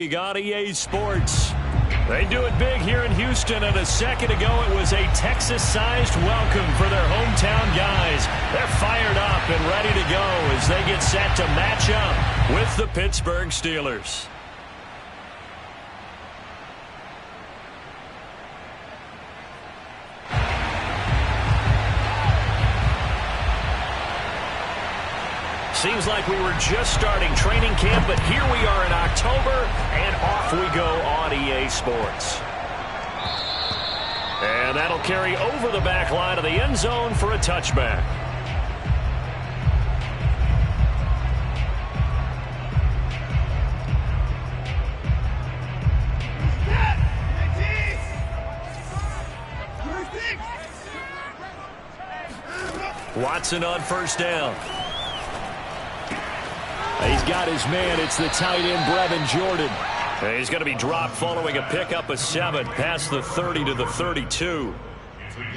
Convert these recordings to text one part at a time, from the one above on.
You got EA Sports. They do it big here in Houston, and a second ago it was a Texas-sized welcome for their hometown guys. They're fired up and ready to go as they get set to match up with the Pittsburgh Steelers. Seems like we were just starting training camp, but here we are in October, and off we go on EA Sports. And that'll carry over the back line of the end zone for a touchback. Watson on first down. He's got his man. It's the tight end, Brevin Jordan. He's going to be dropped following a pickup of 7 past the 30 to the 32.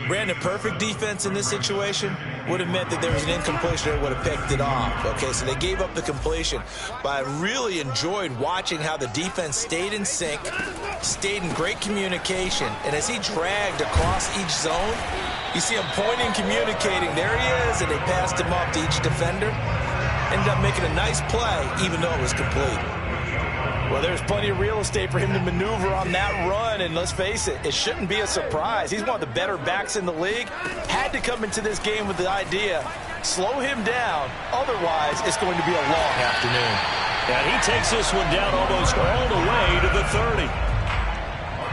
Brandon, perfect defense in this situation would have meant that there was an incompletion that would have picked it off. Okay, so they gave up the completion. But I really enjoyed watching how the defense stayed in sync, stayed in great communication. And as he dragged across each zone, you see him pointing, communicating. There he is, and they passed him off to each defender. Ended up making a nice play, even though it was complete. Well, there's plenty of real estate for him to maneuver on that run, and let's face it, it shouldn't be a surprise. He's one of the better backs in the league. Had to come into this game with the idea, slow him down, otherwise it's going to be a long afternoon. And he takes this one down almost all the way to the 30.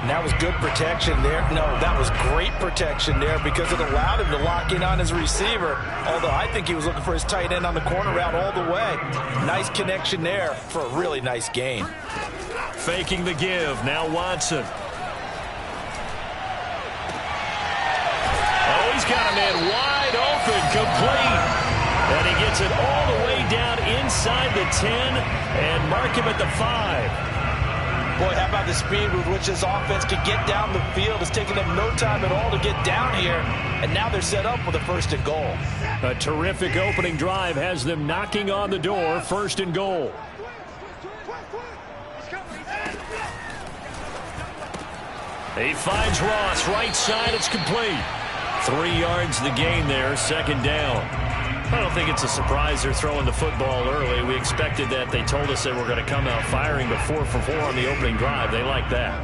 And that was good protection there. No, that was great protection there because it allowed him to lock in on his receiver. Although I think he was looking for his tight end on the corner route all the way. Nice connection there for a really nice gain. Faking the give. Now Watson. Oh, he's got a man wide open, complete. And he gets it all the way down inside the 10 and mark him at the 5. Boy, how about the speed with which this offense can get down the field? It's taken them no time at all to get down here, and now they're set up with a 1st and goal. A terrific opening drive has them knocking on the door, 1st and goal. He finds Ross, right side, it's complete. 3 yards the gain there, 2nd down. I don't think it's a surprise they're throwing the football early. We expected that. They told us they were going to come out firing, but 4 for 4 on the opening drive. They like that.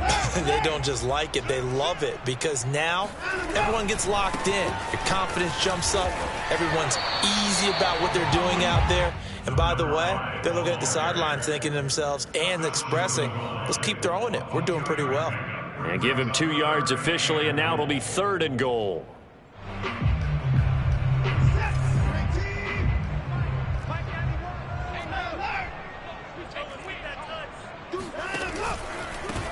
They don't just like it, they love it, because now everyone gets locked in. Your confidence jumps up. Everyone's easy about what they're doing out there. And by the way, they're looking at the sideline thinking to themselves and expressing, let's keep throwing it. We're doing pretty well. And give him 2 yards officially, and now it'll be 3rd and goal.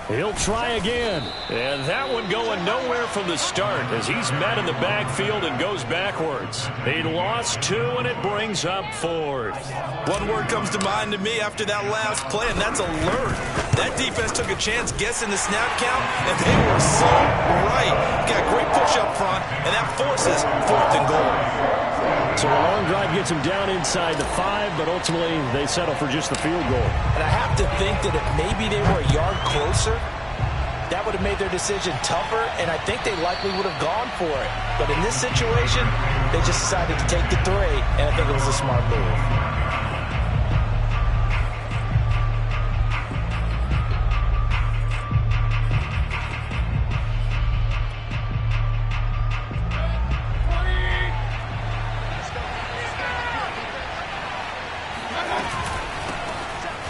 He'll try again. And that one going nowhere from the start as he's met in the backfield and goes backwards. He lost 2, and it brings up 4th. One word comes to mind to me after that last play, and that's alert. That defense took a chance guessing the snap count, and they were so right. Got a great push up front, and that forces 4th and goal. So a long drive gets them down inside the 5, but ultimately they settle for just the field goal. And I have to think that if maybe they were a yard closer, that would have made their decision tougher, and I think they likely would have gone for it. But in this situation, they just decided to take the 3, and I think it was a smart move.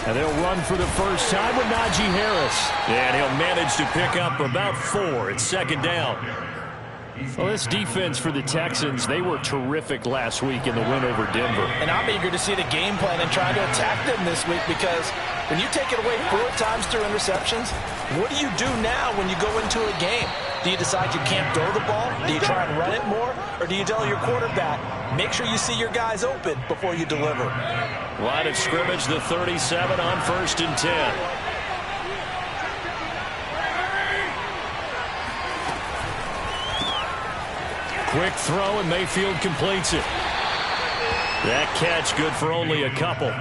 And they'll run for the first time with Najee Harris. And he'll manage to pick up about 4. It's 2nd down. Well, this defense for the Texans, they were terrific last week in the win over Denver. And I'm eager to see the game plan and try to attack them this week because when you take it away 4 times through interceptions, what do you do now when you go into a game? Do you decide you can't throw the ball? Do you try and run it more? Or do you tell your quarterback, make sure you see your guys open before you deliver? Line of scrimmage, the 37 on 1st and 10. Quick throw, and Mayfield completes it. That catch good for only a couple.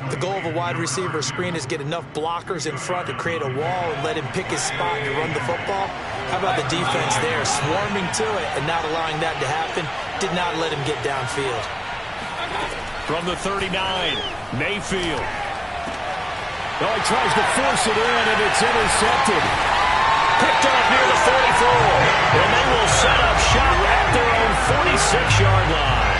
The goal of a wide receiver screen is get enough blockers in front to create a wall and let him pick his spot to run the football. How about the defense there, swarming to it and not allowing that to happen? Did not let him get downfield. From the 39, Mayfield. Oh, he tries to force it in, and it's intercepted. Picked off near the 44, and they will set up shop at their own 46-yard line.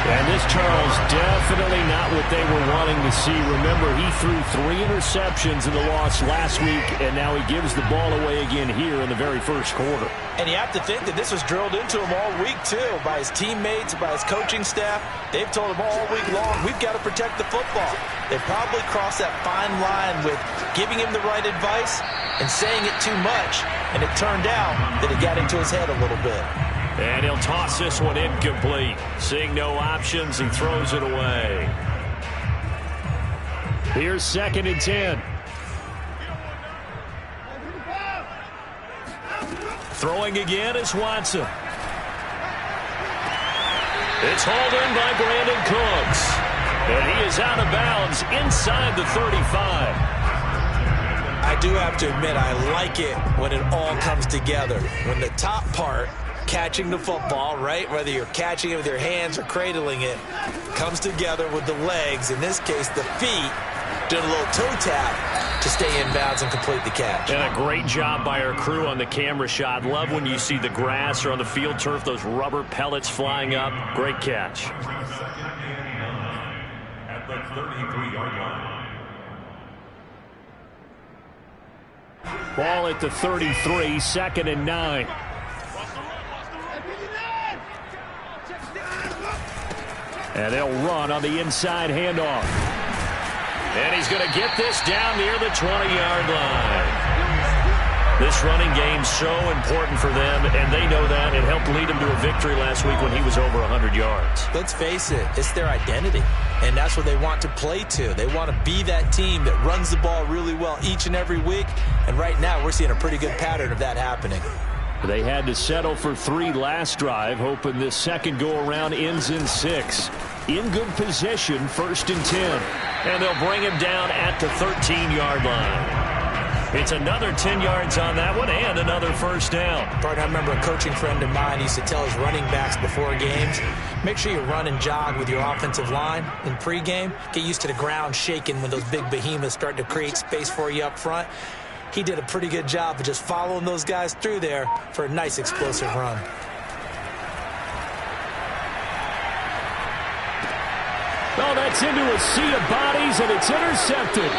And this, Charles, definitely not what they were wanting to see. Remember, he threw 3 interceptions in the loss last week, and now he gives the ball away again here in the very first quarter. And you have to think that this was drilled into him all week, too, by his teammates, by his coaching staff. They've told him all week long, we've got to protect the football. They probably crossed that fine line with giving him the right advice and saying it too much, and it turned out that it got into his head a little bit. And he'll toss this one incomplete. Seeing no options, he throws it away. Here's 2nd and 10. Throwing again is Watson. It's hauled in by Brandon Cooks. And he is out of bounds inside the 35. I do have to admit, I like it when it all comes together. When the top part, catching the football, right, whether you're catching it with your hands or cradling it, comes together with the legs, in this case the feet, doing a little toe tap to stay in bounds and complete the catch. And a great job by our crew on the camera shot. Love when you see the grass or on the field turf, those rubber pellets flying up. Great catch. At the 33-yard line. Ball at the 33, 2nd and 9. And they'll run on the inside handoff. And he's going to get this down near the 20-yard line. This running game's so important for them, and they know that. It helped lead them to a victory last week when he was over 100 yards. Let's face it, it's their identity, and that's what they want to play to. They want to be that team that runs the ball really well each and every week, and right now we're seeing a pretty good pattern of that happening. They had to settle for 3 last drive, hoping this second go-around ends in 6. In good position, 1st and 10. And they'll bring him down at the 13-yard line. It's another 10 yards on that one and another first down. Partner, I remember a coaching friend of mine used to tell his running backs before games, make sure you run and jog with your offensive line in pregame. Get used to the ground shaking when those big behemoths start to create space for you up front. He did a pretty good job of just following those guys through there for a nice explosive run. Oh, that's into a sea of bodies, and it's intercepted.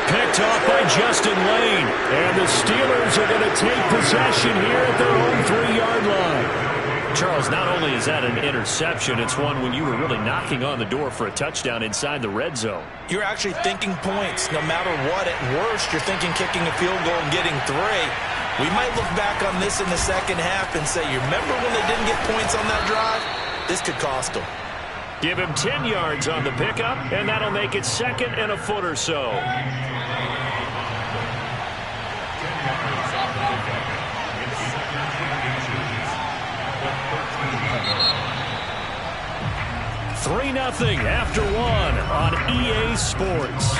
Picked off by Justin Lane. And the Steelers are going to take possession here at their own 3-yard line. Charles, not only is that an interception, it's one when you were really knocking on the door for a touchdown inside the red zone. You're actually thinking points no matter what. At worst, you're thinking kicking a field goal and getting 3. We might look back on this in the second half and say, you remember when they didn't get points on that drive? This could cost them. Give him 10 yards on the pickup, and that'll make it 2nd and a foot or so. Three 3-0 after 1 on EA Sports.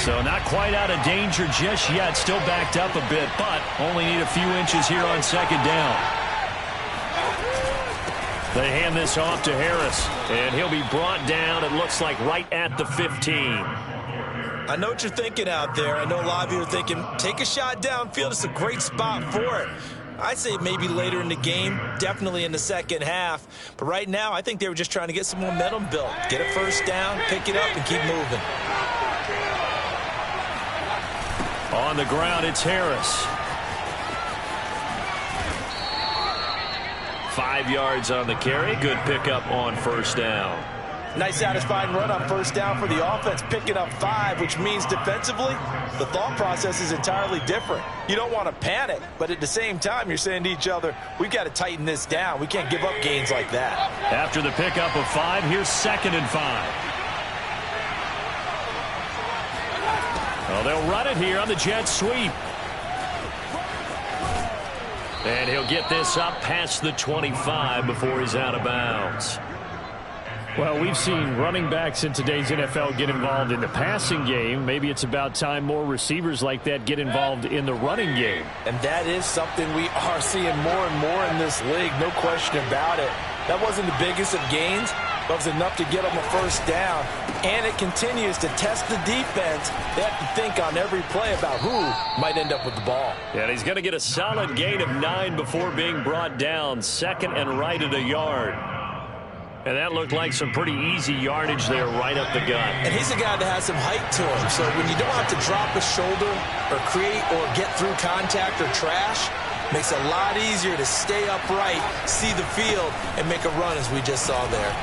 So not quite out of danger just yet. Still backed up a bit, but only need a few inches here on 2nd down. They hand this off to Harris, and he'll be brought down, it looks like, right at the 15. I know what you're thinking out there. I know a lot of you are thinking, take a shot downfield. It's a great spot for it. I'd say maybe later in the game, definitely in the second half. But right now, I think they were just trying to get some momentum built. Get a first down, pick it up, and keep moving. On the ground, it's Harris. 5 yards on the carry. Good pickup on first down. Nice satisfying run on first down for the offense, picking up 5, which means defensively, the thought process is entirely different. You don't want to panic, but at the same time, you're saying to each other, we've got to tighten this down. We can't give up gains like that. After the pickup of 5, here's 2nd and 5. Well, they'll run it here on the jet sweep. And he'll get this up past the 25 before he's out of bounds. Well, we've seen running backs in today's NFL get involved in the passing game. Maybe it's about time more receivers like that get involved in the running game. And that is something we are seeing more and more in this league, no question about it. That wasn't the biggest of gains, but it was enough to get them a first down. And it continues to test the defense. They have to think on every play about who might end up with the ball. Yeah, and he's going to get a solid gain of 9 before being brought down. 2nd and right at a yard. And that looked like some pretty easy yardage there right up the gut. And he's a guy that has some height to him. So when you don't have to drop a shoulder or create or get through contact or trash, makes it a lot easier to stay upright, see the field, and make a run as we just saw there.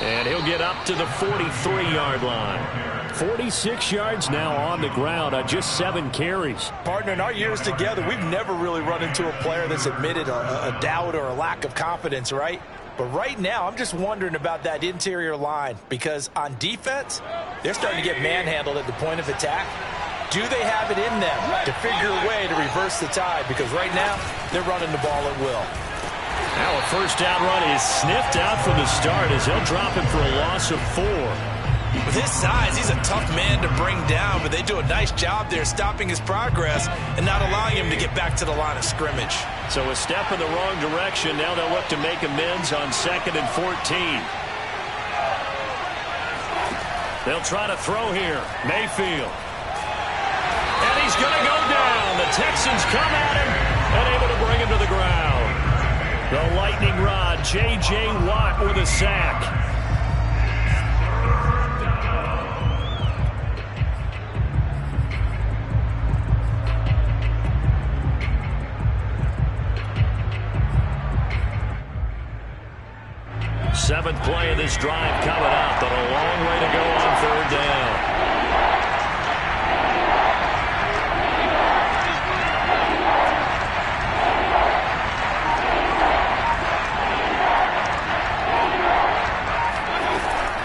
And he'll get up to the 43-yard line. 46 yards now on the ground on just 7 carries. Partner, in our years together, we've never really run into a player that's admitted a doubt or a lack of confidence, right? But right now, I'm just wondering about that interior line because on defense, they're starting to get manhandled at the point of attack. Do they have it in them to figure a way to reverse the tide? Because right now, they're running the ball at will. Now a first down run is sniffed out from the start as they'll drop him for a loss of 4. With his size, he's a tough man to bring down, but they do a nice job there stopping his progress and not allowing him to get back to the line of scrimmage. So a step in the wrong direction. Now they'll look to make amends on 2nd and 14. They'll try to throw here. Mayfield. And he's going to go down. The Texans come at him and able to bring him to the ground. The lightning rod, J.J. Watt with a sack. Seventh play of this drive coming up, but a long way to go on 3rd down.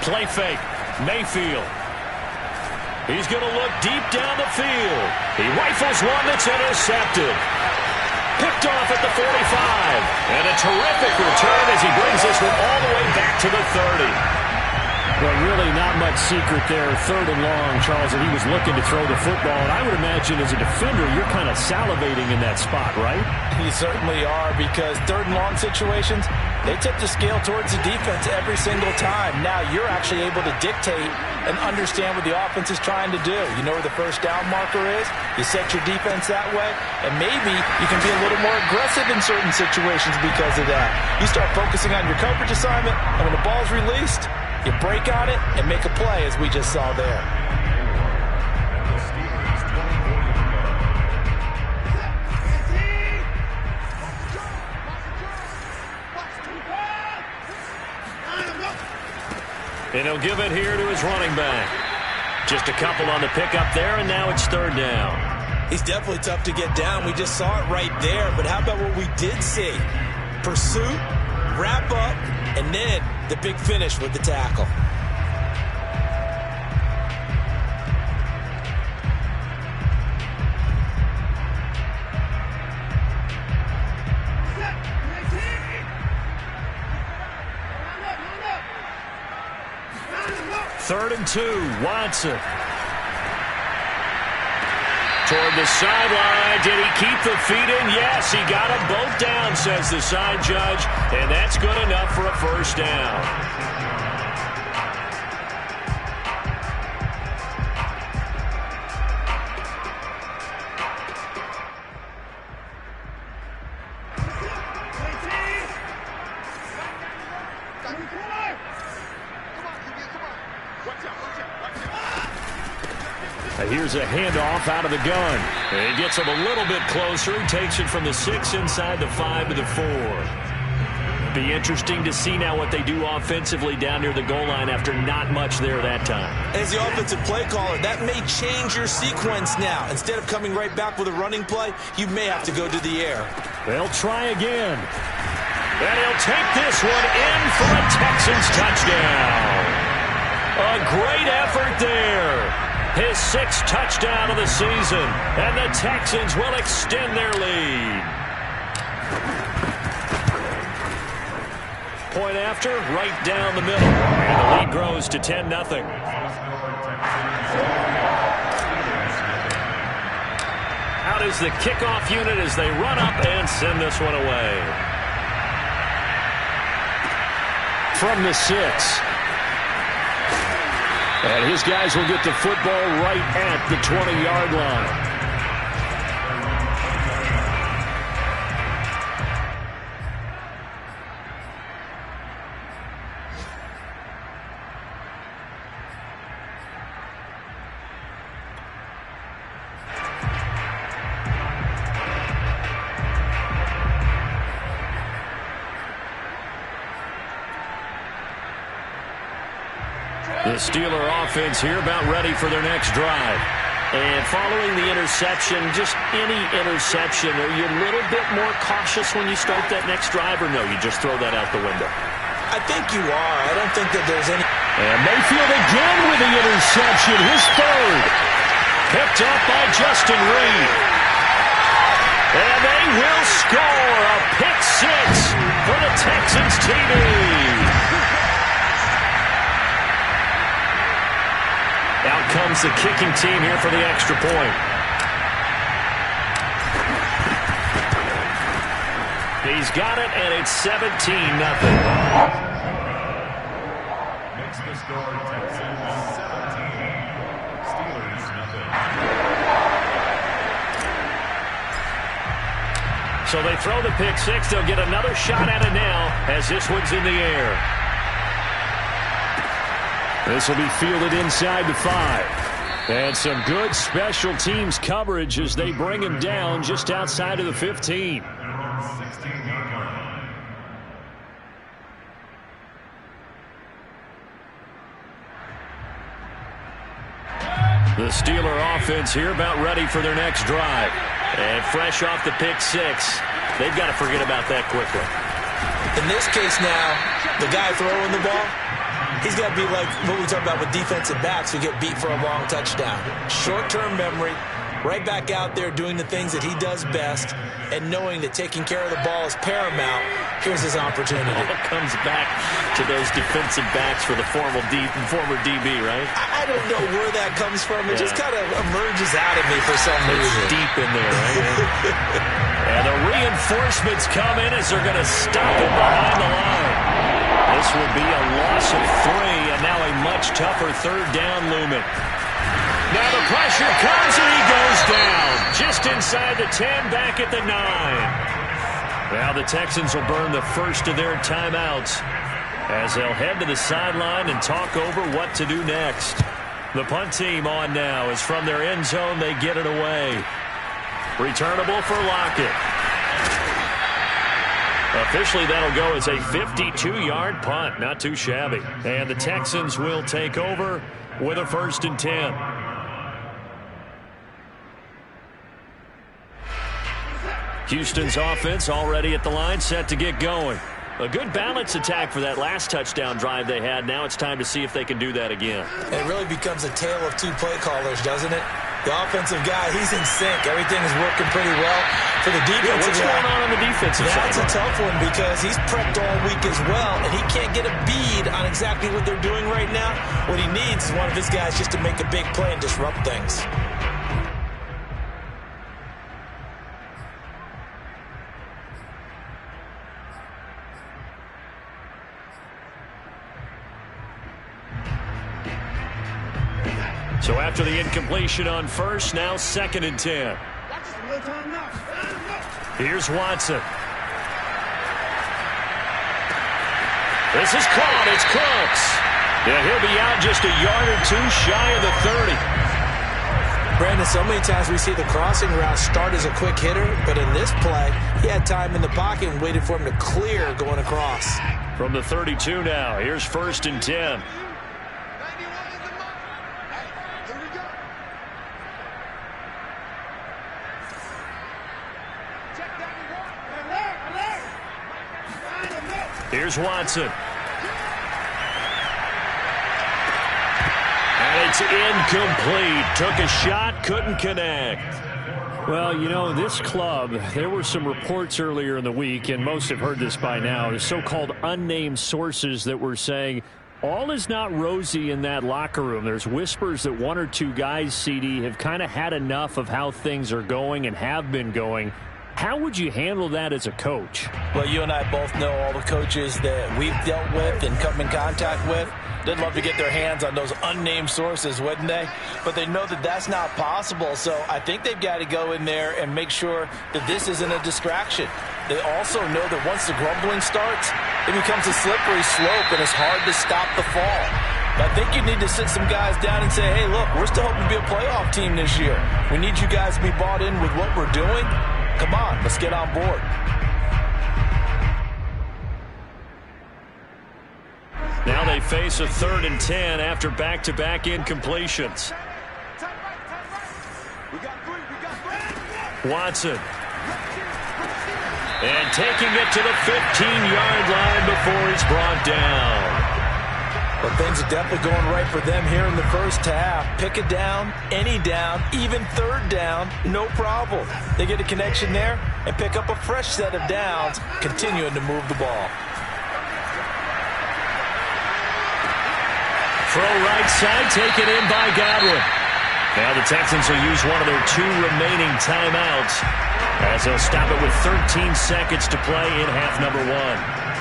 Play fake. Mayfield. He's going to look deep down the field. He rifles one that's intercepted. Picked off at the 45. And a terrific return as he brings this one all the way back to the 30. Well, really not much secret there. 3rd and long, Charles, that he was looking to throw the football. And I would imagine as a defender, you're kind of salivating in that spot, right? You certainly are, because 3rd and long situations, they tip the scale towards the defense every single time. Now you're actually able to dictate and understand what the offense is trying to do. You know where the first down marker is. You set your defense that way, and maybe you can be a little more aggressive in certain situations because of that. You start focusing on your coverage assignment, and when the ball's released, you break on it and make a play, as we just saw there. And he'll give it here to his running back. Just a couple on the pickup there, and now it's 3rd down. He's definitely tough to get down. We just saw it right there. But how about what we did see? Pursuit, wrap up, and then the big finish with the tackle. Third and 2, Watson. Toward the sideline. Did he keep the feet in? Yes, he got them both down, says the side judge. And that's good enough for a first down. Here's a handoff out of the gun. And he gets him a little bit closer. He takes it from the 6 inside the 5 to the 4. Be interesting to see now what they do offensively down near the goal line after not much there that time. As the offensive play caller, that may change your sequence now. Instead of coming right back with a running play, you may have to go to the air. They'll try again. And he'll take this one in for a Texans touchdown. A great effort there. His 6th touchdown of the season, and the Texans will extend their lead. point after, right down the middle. And the lead grows to 10-0. Out is the kickoff unit as they run up and send this one away. From the 6. And his guys will get the football right at the 20-yard line. The Steeler offense here about ready for their next drive. And following the interception, just any interception, are you a little bit more cautious when you start that next drive, or no, you just throw that out the window? I think you are. I don't think that there's any... And Mayfield again with the interception, his third. Picked up by Justin Reed. And they will score a pick 6 for the Texans TV. Out comes the kicking team here for the extra point. He's got it, and it's 17-0. Makes the score Texans 17. Steelers nothing. So they throw the pick 6. They'll get another shot at it now as this one's in the air. This will be fielded inside the 5. And some good special teams coverage as they bring him down just outside of the 15. 16-yard line. The Steeler offense here about ready for their next drive. And fresh off the pick 6. They've got to forget about that quickly. In this case now, the guy throwing the ball, he's got to be like what we talk about with defensive backs who get beat for a long touchdown. Short-term memory, right back out there doing the things that he does best, and knowing that taking care of the ball is paramount. Here's his opportunity. All comes back to those defensive backs for the former DB, right? I don't know where that comes from. It just kind of emerges out of me for some reason. It's deep in there, right? And the reinforcements come in as they're going to stop him behind the line. This will be a loss of 3, and now a much tougher third down looming. Now the pressure comes, and he goes down. Just inside the 10, back at the 9. Now the Texans will burn the first of their timeouts as they'll head to the sideline and talk over what to do next. The punt team on now is from their end zone. They get it away. Returnable for Lockett. Officially, that'll go as a 52-yard punt. Not too shabby. And the Texans will take over with a 1st and 10. Houston's offense already at the line, set to get going. A good balance attack for that last touchdown drive they had. Now it's time to see if they can do that again. And it really becomes a tale of 2 play callers, doesn't it? The offensive guy, he's in sync. Everything is working pretty well. For the defensive what's going on the defensive side? That's a tough one because he's prepped all week as well, and he can't get a bead on exactly what they're doing right now. What he needs is one of his guys just to make a big play and disrupt things. So after the incompletion on first, now 2nd and 10. Here's Watson. This is caught. It's Cooks. Yeah, he'll be out just a yard or 2 shy of the 30. Brandon, so many times we see the crossing route start as a quick hitter, but in this play, he had time in the pocket and waited for him to clear going across. From the 32 now, here's 1st and 10. Here's Watson. And it's incomplete. Took a shot, couldn't connect. Well, you know, this club, there were some reports earlier in the week, and most have heard this by now, the so-called unnamed sources that were saying all is not rosy in that locker room. There's whispers that one or two guys, CD, have kind of had enough of how things are going and have been going. How would you handle that as a coach? Well, you and I both know all the coaches that we've dealt with and come in contact with. They'd love to get their hands on those unnamed sources, wouldn't they? But they know that that's not possible, so I think they've got to go in there and make sure that this isn't a distraction. They also know that once the grumbling starts, it becomes a slippery slope, and it's hard to stop the fall. I think you need to sit some guys down and say, hey, look, we're still hoping to be a playoff team this year. We need you guys to be bought in with what we're doing. Come on, let's get on board. Now they face a 3rd and 10 after back-to-back incompletions. Watson. And taking it to the 15-yard line before he's brought down. Well, things are definitely going right for them here in the first half. Pick a down, any down, even 3rd down, no problem. They get a connection there and pick up a fresh set of downs, continuing to move the ball. Throw right side, taken in by Godwin. Now the Texans will use one of their 2 remaining timeouts as they'll stop it with 13 seconds to play in half number 1.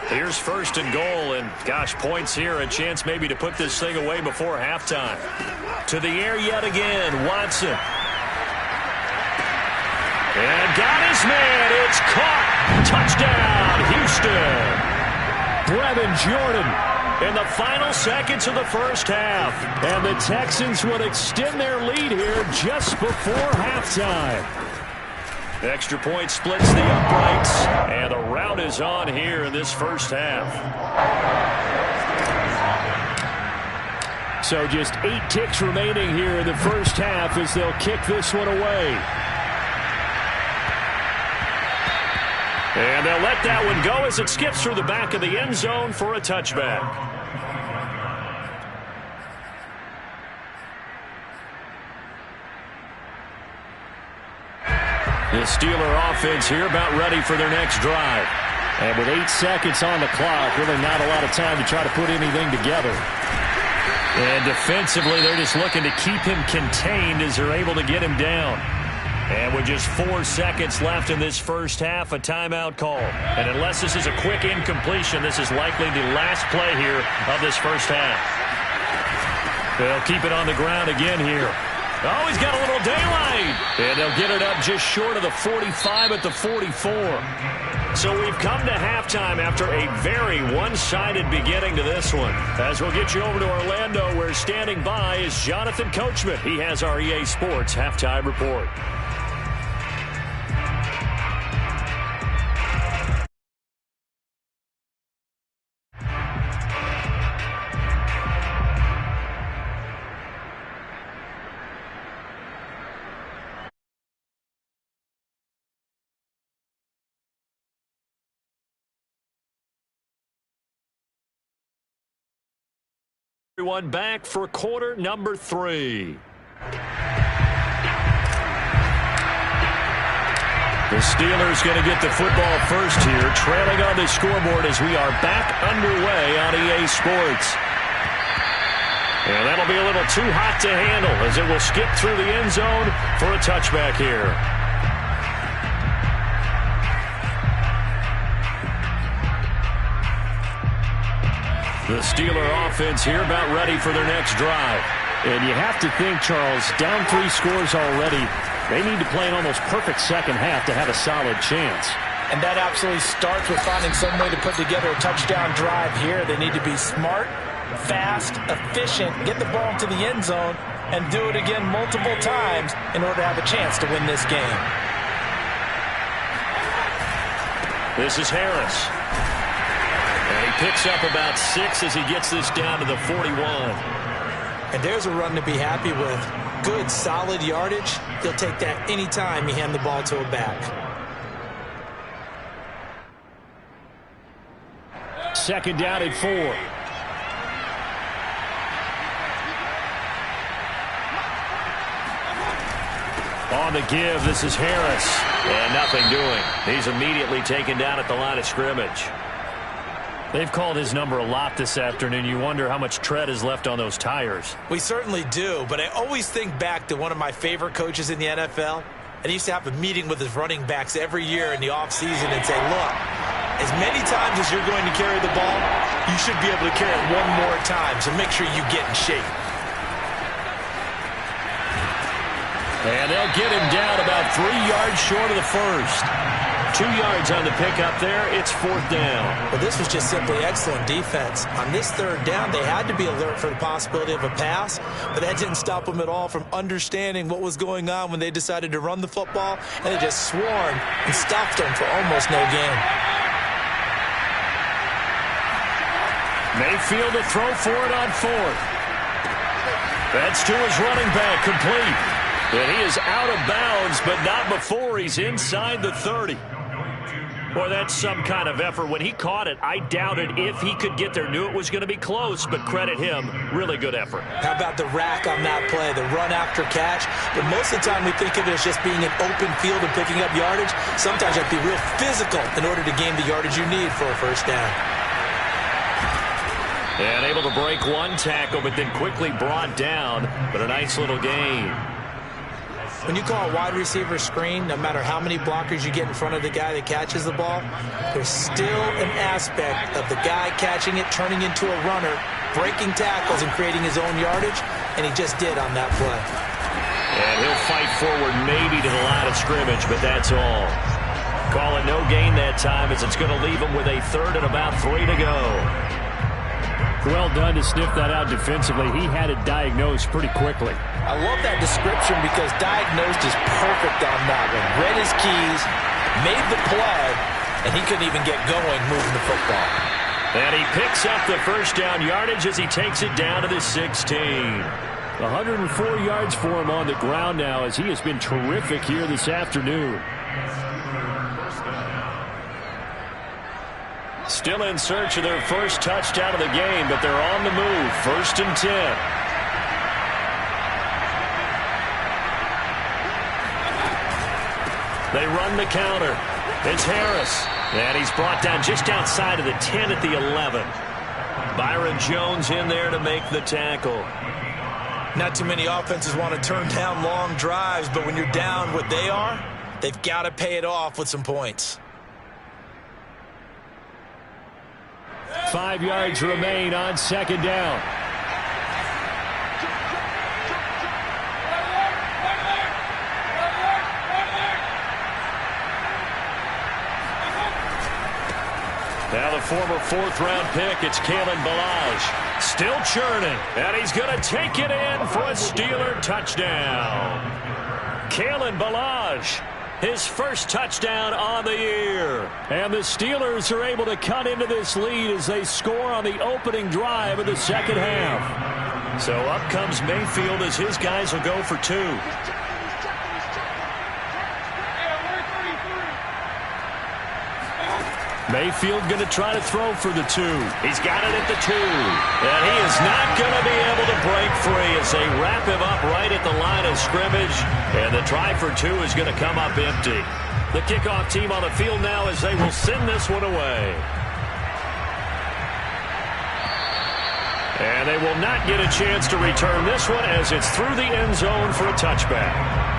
Here's 1st and goal, and gosh, points here, a chance maybe to put this thing away before halftime. To the air yet again, Watson. And got his man, it's caught. Touchdown, Houston. Brevin Jordan in the final seconds of the first half. And the Texans would extend their lead here just before halftime. Extra point splits the uprights, and the rout is on here in this first half. So just 8 ticks remaining here in the first half as they'll kick this one away. And they'll let that one go as it skips through the back of the end zone for a touchback. The Steeler offense here about ready for their next drive. And with 8 seconds on the clock, really not a lot of time to try to put anything together. And defensively, they're just looking to keep him contained as they're able to get him down. And with just 4 seconds left in this first half, a timeout call. And unless this is a quick incompletion, this is likely the last play here of this first half. They'll keep it on the ground again here. Oh, he's got a little daylight. And they'll get it up just short of the 45 at the 44. So we've come to halftime after a very one-sided beginning to this one. As we'll get you over to Orlando, where standing by is Jonathan Coachman. He has our EA Sports Halftime Report. Everyone back for quarter number 3. The Steelers going to get the football first here, trailing on the scoreboard as we are back underway on EA Sports. And that'll be a little too hot to handle as it will skip through the end zone for a touchback here. The Steeler offense here about ready for their next drive. And you have to think, Charles, down 3 scores already. They need to play an almost perfect second half to have a solid chance. And that absolutely starts with finding some way to put together a touchdown drive here. They need to be smart, fast, efficient, get the ball into the end zone, and do it again multiple times in order to have a chance to win this game. This is Harris. And he picks up about 6 as he gets this down to the 41. And there's a run to be happy with. Good, solid yardage. He'll take that anytime you hand the ball to a back. second down and 4. On the give, this is Harris. And nothing doing. He's immediately taken down at the line of scrimmage. They've called his number a lot this afternoon. You wonder how much tread is left on those tires. We certainly do, but I always think back to one of my favorite coaches in the NFL. And he used to have a meeting with his running backs every year in the offseason and say, look, as many times as you're going to carry the ball, you should be able to carry it one more time, so make sure you get in shape. And they'll get him down about 3 yards short of the first. 2 yards on the pickup there. It's 4th down. Well, this was just simply excellent defense. On this 3rd down, they had to be alert for the possibility of a pass, but that didn't stop them at all from understanding what was going on when they decided to run the football, and they just swarmed and stopped them for almost no gain. Mayfield to throw for it on 4th. That's to his running back, complete. And he is out of bounds, but not before he's inside the 30. Boy, that's some kind of effort. When he caught it, I doubted if he could get there. Knew it was going to be close, but credit him. Really good effort. How about the rack on that play, the run after catch? But most of the time we think of it as just being an open field and picking up yardage. Sometimes you have to be real physical in order to gain the yardage you need for a first down. And able to break one tackle, but then quickly brought down. But a nice little gain. When you call a wide receiver screen, no matter how many blockers you get in front of the guy that catches the ball, there's still an aspect of the guy catching it, turning into a runner, breaking tackles and creating his own yardage, and he just did on that play. And he'll fight forward maybe to the line of scrimmage, but that's all. Call it no gain that time as it's going to leave him with a 3rd and about 3 to go. Well done to sniff that out defensively. He had it diagnosed pretty quickly. I love that description because diagnosed is perfect on that one. Read his keys, made the play, and he couldn't even get going moving the football. And he picks up the first down yardage as he takes it down to the 16. 104 yards for him on the ground now as he has been terrific here this afternoon. Still in search of their first touchdown of the game, but they're on the move. 1st and 10. They run the counter. It's Harris. And he's brought down just outside of the 10 at the 11. Byron Jones in there to make the tackle. Not too many offenses want to turn down long drives, but when you're down what they are, they've got to pay it off with some points. 5 yards remain on 2nd down. Now the former 4th-round pick, it's Kalen Ballage. Still churning, and he's going to take it in for a Steeler touchdown. Kalen Ballage, his first touchdown on the year. And the Steelers are able to cut into this lead as they score on the opening drive of the second half. So up comes Mayfield as his guys will go for 2. Mayfield going to try to throw for the 2. He's got it at the 2. And he is not going to be able to break free as they wrap him up right at the line of scrimmage. And the try for 2 is going to come up empty. The kickoff team on the field now as they will send this one away. And they will not get a chance to return this one as it's through the end zone for a touchback.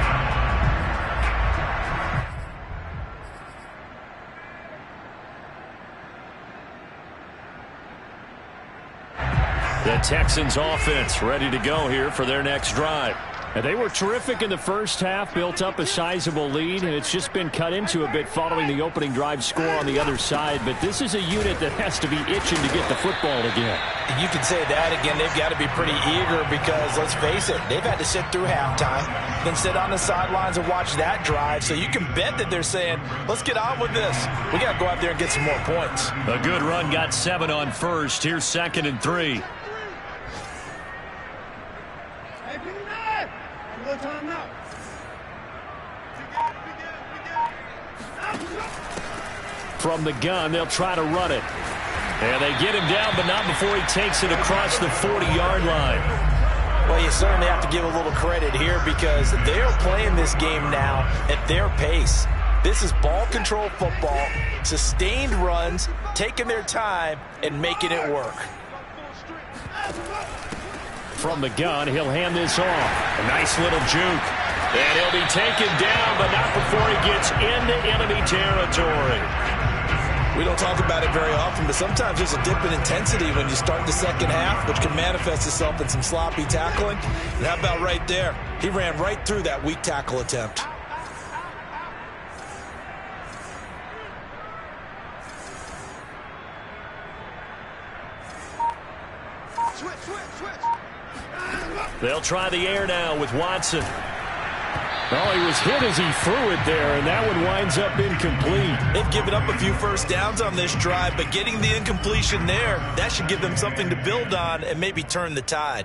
The Texans offense ready to go here for their next drive. And they were terrific in the first half, built up a sizable lead, and it's just been cut into a bit following the opening drive score on the other side. But this is a unit that has to be itching to get the football again. You can say that again. They've got to be pretty eager because, let's face it, they've had to sit through halftime, then sit on the sidelines and watch that drive. So you can bet that they're saying, let's get on with this. We got to go out there and get some more points. A good run got 7 on first. Here's 2nd and 3. From the gun, they'll try to run it. And they get him down, but not before he takes it across the 40-yard line. Well, you certainly have to give a little credit here because they're playing this game now at their pace. This is ball control football, sustained runs, taking their time, and making it work. From the gun, he'll hand this off. A nice little juke. And he'll be taken down, but not before he gets into enemy territory. We don't talk about it very often, but sometimes there's a dip in intensity when you start the second half, which can manifest itself in some sloppy tackling. And how about right there? He ran right through that weak tackle attempt. They'll try the air now with Watson. Oh, he was hit as he threw it there, and that one winds up incomplete. They've given up a few first downs on this drive, but getting the incompletion there, that should give them something to build on and maybe turn the tide.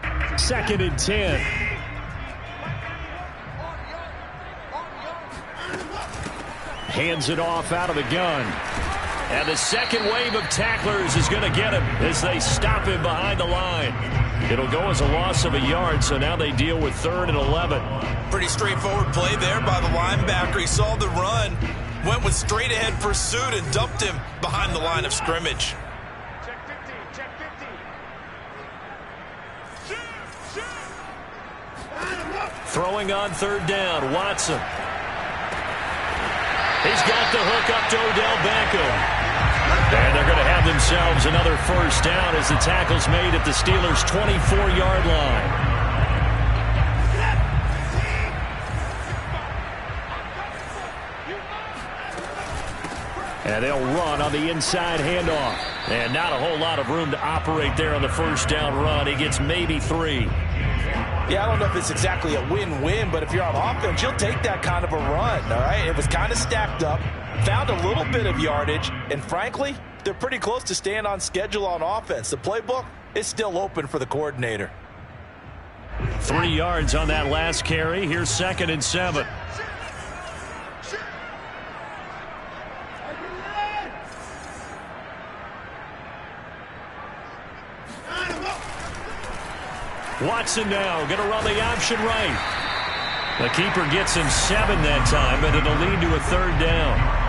2nd and 10. Hands it off out of the gun. And the second wave of tacklers is going to get him as they stop him behind the line. It'll go as a loss of a yard, so now they deal with 3rd and 11. Pretty straightforward play there by the linebacker. He saw the run, went with straight-ahead pursuit, and dumped him behind the line of scrimmage. Check 15, check 15. Throwing on 3rd down, Watson. He's got the hook up to Odell Beckham. And they're going to have themselves another first down as the tackle's made at the Steelers' 24-yard line. And they'll run on the inside handoff. And not a whole lot of room to operate there on the first down run. He gets maybe 3. Yeah, I don't know if it's exactly a win-win, but if you're on offense, you'll take that kind of a run, all right? It was kind of stacked up, found a little bit of yardage, and frankly, they're pretty close to staying on schedule on offense. The playbook is still open for the coordinator. 3 yards on that last carry. Here's 2nd and 7. Watson now going to run the option right. The keeper gets him 7 that time, but it'll lead to a 3rd down.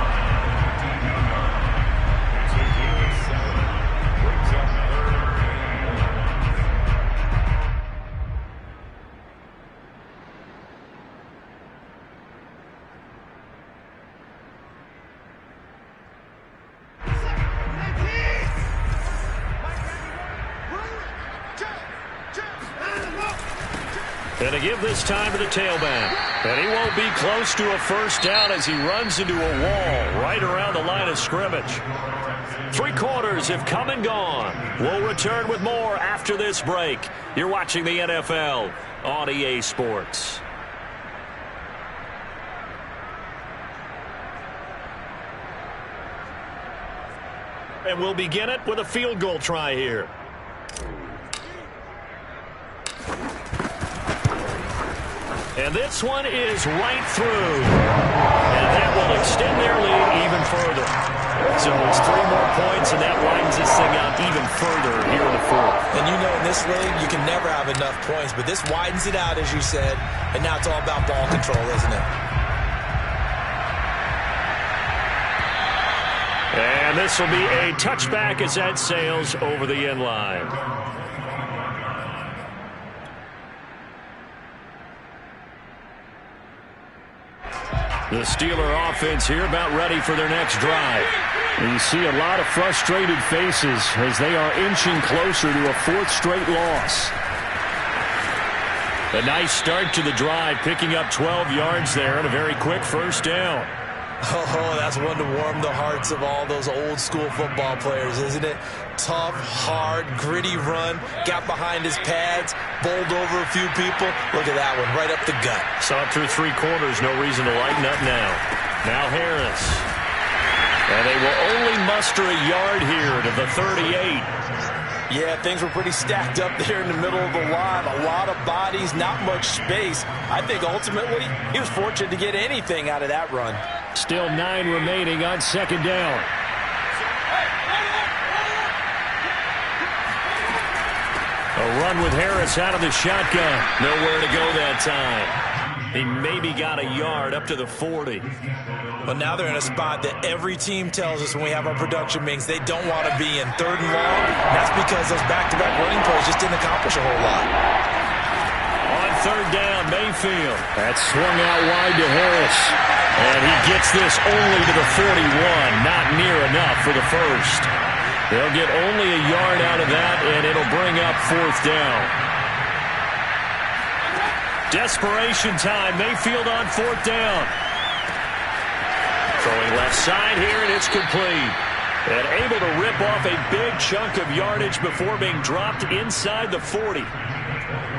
And to give this time to the tailback. And he won't be close to a first down as he runs into a wall right around the line of scrimmage. 3 quarters have come and gone. We'll return with more after this break. You're watching the NFL on EA Sports. And we'll begin it with a field goal try here. And this one is right through. And that will extend their lead even further. So it's 3 more points, and that widens this thing out even further here in the 4th. And you know in this league, you can never have enough points, but this widens it out, as you said, and now it's all about ball control, isn't it? And this will be a touchback as that sails over the end line. The Steeler offense here about ready for their next drive. And you see a lot of frustrated faces as they are inching closer to a 4th straight loss. A nice start to the drive, picking up 12 yards there and a very quick first down. Oh, that's one to warm the hearts of all those old school football players, isn't it? Tough, hard, gritty run, got behind his pads, bowled over a few people. Look at that one, right up the gut. Saw it through 3 quarters, no reason to lighten up now. Now Harris. And they will only muster a yard here to the 38. Yeah, things were pretty stacked up there in the middle of the line. A lot of bodies, not much space. I think ultimately he was fortunate to get anything out of that run. Still 9 remaining on 2nd down. run with Harris out of the shotgun. Nowhere to go that time. He maybe got a yard up to the 40. Well, now they're in a spot that every team tells us when we have our production meetings they don't want to be in, 3rd and long. And that's because those back-to-back running plays just didn't accomplish a whole lot. On 3rd down, Mayfield. That's swung out wide to Harris. And he gets this only to the 41. Not near enough for the first. They'll get only a yard out of that, and it'll bring up 4th down. Desperation time. Mayfield on 4th down. Throwing left side here, and it's complete. And able to rip off a big chunk of yardage before being dropped inside the 40.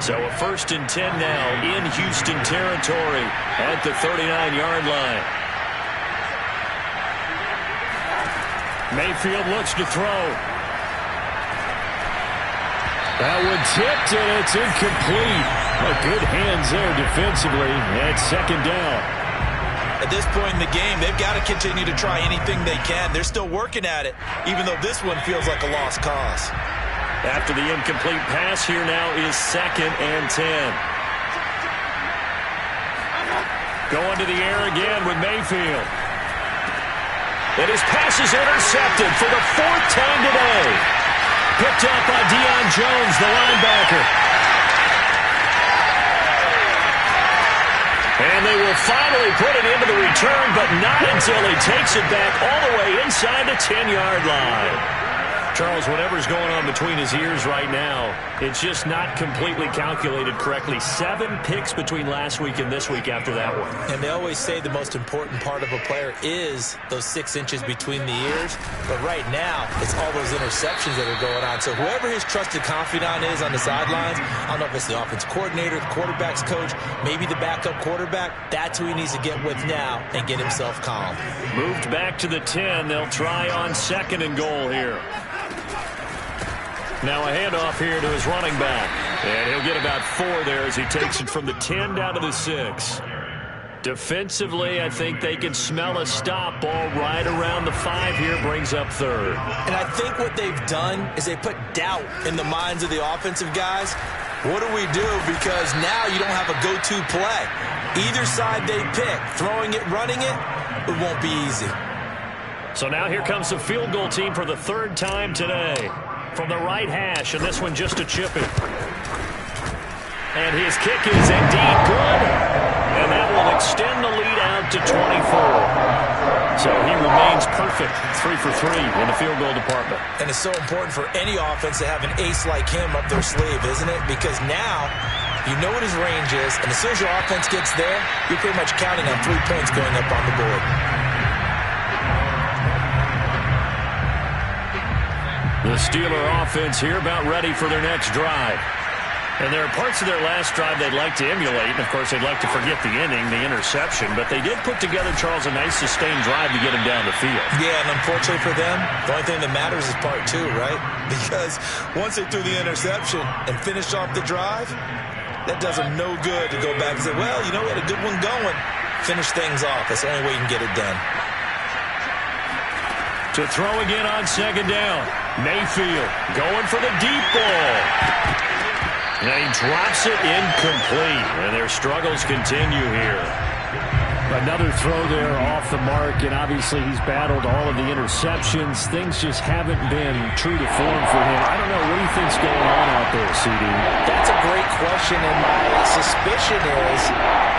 So a 1st and 10 now in Houston territory at the 39-yard line. Mayfield looks to throw. That one tipped, and it's incomplete. Good hands there defensively at 2nd down. At this point in the game, they've got to continue to try anything they can. They're still working at it, even though this one feels like a lost cause. After the incomplete pass, here now is 2nd and 10. Going to the air again with Mayfield. And his pass is intercepted for the 4th time today. Picked up by Deion Jones, the linebacker. And they will finally put it into the return, but not until he takes it back all the way inside the 10-yard line. Charles, whatever's going on between his ears right now, it's just not completely calculated correctly. 7 picks between last week and this week after that one. And they always say the most important part of a player is those 6 inches between the ears. But right now, it's all those interceptions that are going on. So whoever his trusted confidant is on the sidelines, I don't know if it's the offense coordinator, the quarterback's coach, maybe the backup quarterback, that's who he needs to get with now and get himself calm. Moved back to the 10. They'll try on 2nd and goal here. Now a handoff here to his running back. And he'll get about 4 there as he takes it from the 10 down to the 6. Defensively, I think they can smell a stop. Ball right around the 5 here, brings up 3rd. And I think what they've done is they put doubt in the minds of the offensive guys. What do we do? Because now you don't have a go-to play. Either side they pick, throwing it, running it, it won't be easy. So now here comes the field goal team for the 3rd time today. From the right hash, and this one just a chip it. And his kick is indeed good. And that will extend the lead out to 24. So he remains perfect, 3 for 3 in the field goal department. And it's so important for any offense to have an ace like him up their sleeve, isn't it? Because now you know what his range is, and as soon as your offense gets there, you're pretty much counting on 3 points going up on the board. The Steeler offense here about ready for their next drive. And there are parts of their last drive they'd like to emulate. And, of course, they'd like to forget the inning, the interception. But they did put together, Charles, a nice sustained drive to get him down the field. Yeah, and unfortunately for them, the only thing that matters is part 2, right? Because once they threw the interception and finished off the drive, that does them no good to go back and say, well, you know, we had a good one going. Finish things off. That's the only way you can get it done. To throw again on 2nd down. Mayfield going for the deep ball. And he drops it incomplete. And their struggles continue here. Another throw there off the mark, and obviously he's battled all of the interceptions. Things just haven't been true to form for him. I don't know. What do you think's going on out there, CD? That's a great question, and my suspicion is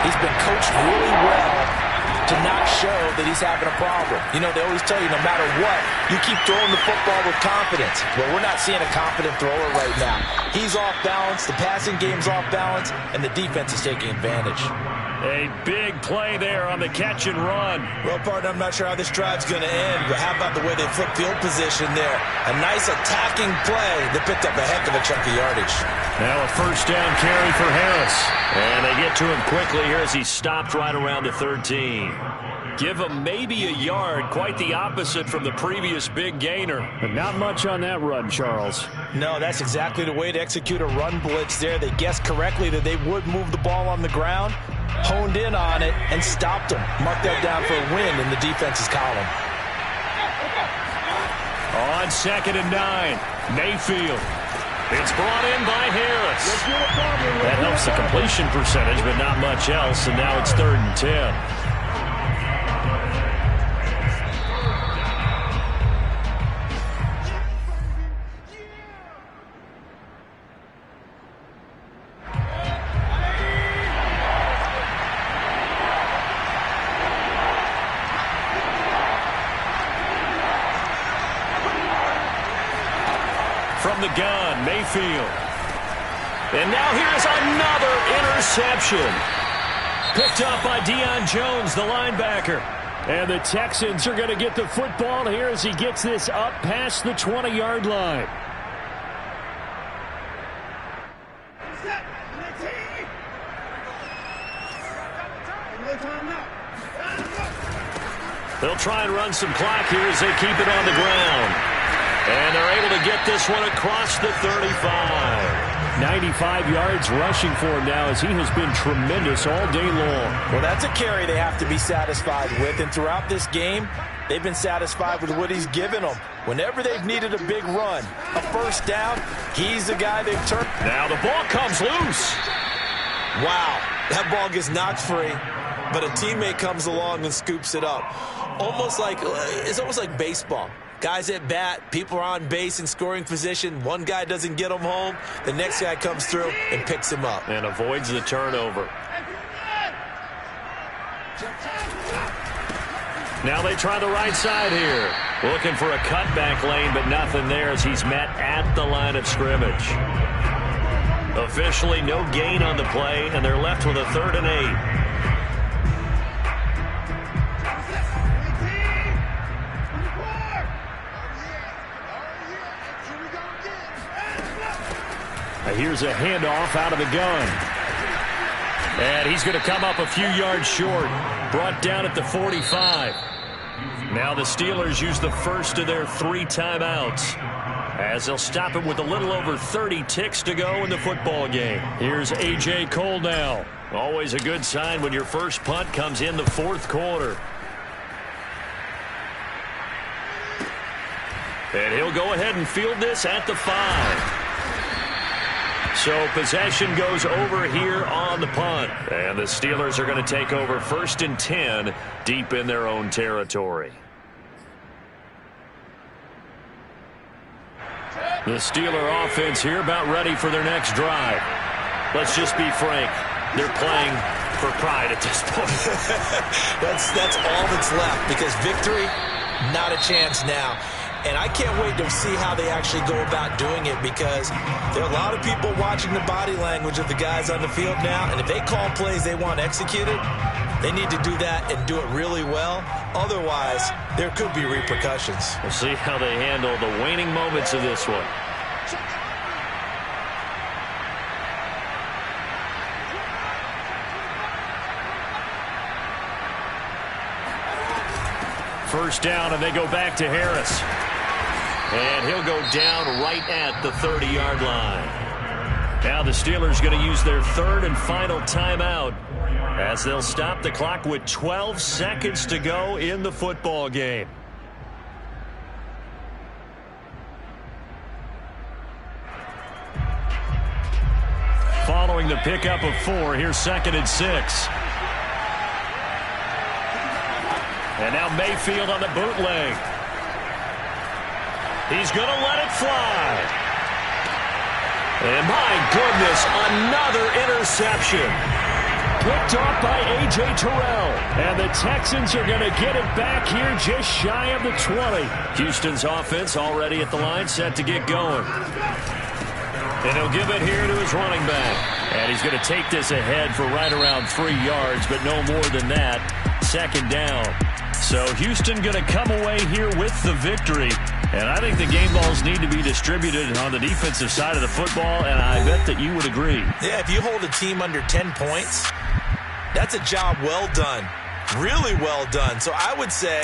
he's been coached really well to not show that he's having a problem. You know, they always tell you no matter what, you keep throwing the football with confidence. Well, we're not seeing a confident thrower right now. He's off balance, the passing game's off balance, and the defense is taking advantage. A big play there on the catch and run. Well, partner, I'm not sure how this drive's going to end, but how about the way they flip field position there? A nice attacking play that picked up a heck of a chunk of yardage. Now a 1st down carry for Harris. And they get to him quickly here as he stopped right around the 13. Give him maybe a yard, quite the opposite from the previous big gainer. But not much on that run, Charles. No, that's exactly the way to execute a run blitz there. They guessed correctly that they would move the ball on the ground, honed in on it, and stopped them. Mark that down for a win in the defense's column. On 2nd and 9, Mayfield. It's brought in by Harris. That helps the completion percentage, but not much else, and now it's 3rd and 10. From the gun, Mayfield. And now here's another interception. Picked up by Deion Jones, the linebacker. And the Texans are going to get the football here as he gets this up past the 20-yard line. They'll try and run some clock here as they keep it on the ground. And they're able to get this one across the 35. 95 yards rushing for him now as he has been tremendous all day long. Well, that's a carry they have to be satisfied with. And throughout this game, they've been satisfied with what he's given them. Whenever they've needed a big run, a first down, he's the guy they've turned. Now the ball comes loose. Wow, that ball gets knocked free, but a teammate comes along and scoops it up. It's almost like baseball. Guys at bat, people are on base in scoring position. One guy doesn't get him home. The next guy comes through and picks him up. And avoids the turnover. Now they try the right side here. Looking for a cutback lane, but nothing there as he's met at the line of scrimmage. Officially no gain on the play, and they're left with a 3rd and 8. Here's a handoff out of the gun. And he's going to come up a few yards short. Brought down at the 45. Now the Steelers use the first of their 3 timeouts, as they'll stop it with a little over 30 ticks to go in the football game. Here's A.J. Cole now. Always a good sign when your first punt comes in the 4th quarter. And he'll go ahead and field this at the 5. So possession goes over here on the punt. And the Steelers are going to take over 1st and 10 deep in their own territory. The Steeler offense here about ready for their next drive. Let's just be frank. They're playing for pride at this point. That's all that's left, because victory, not a chance now. And I can't wait to see how they actually go about doing it, because there are a lot of people watching the body language of the guys on the field now. And if they call plays they want executed, they need to do that and do it really well. Otherwise, there could be repercussions. We'll see how they handle the waning moments of this one. First down, and they go back to Harris. And he'll go down right at the 30-yard line. Now the Steelers going to use their 3rd and final timeout, as they'll stop the clock with 12 seconds to go in the football game. Following the pickup of 4, here's 2nd and 6. And now Mayfield on the bootleg. He's going to let it fly. And my goodness, another interception. Picked off by A.J. Terrell. And the Texans are going to get it back here just shy of the 20. Houston's offense already at the line, set to get going. And he'll give it here to his running back. And he's going to take this ahead for right around 3 yards, but no more than that. 2nd down. So Houston going to come away here with the victory. And I think the game balls need to be distributed on the defensive side of the football, and I bet that you would agree. Yeah, if you hold a team under 10 points, that's a job well done. Really well done. So I would say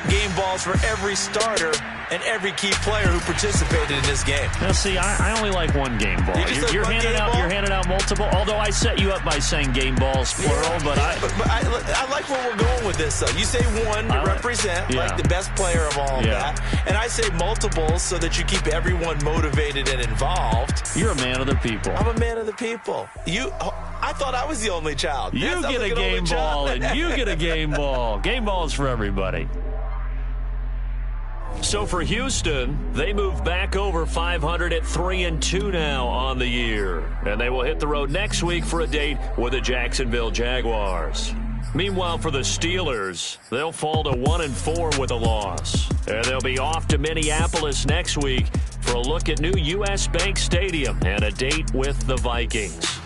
game balls for every starter and every key player who participated in this game. Now, see, I only like one game ball. You're handing out multiple. Although I set you up by saying game balls plural, but I like where we're going with this. Though you say one to represent like the best player of all of that, and I say multiples so that you keep everyone motivated and involved. You're a man of the people. I'm a man of the people. I thought I was the only child. You get a game ball, and you get a game ball. Game balls for everybody. So for Houston, they move back over 500 at 3-2 now on the year. And they will hit the road next week for a date with the Jacksonville Jaguars. Meanwhile, for the Steelers, they'll fall to 1-4 with a loss. And they'll be off to Minneapolis next week for a look at new U.S. Bank Stadium and a date with the Vikings.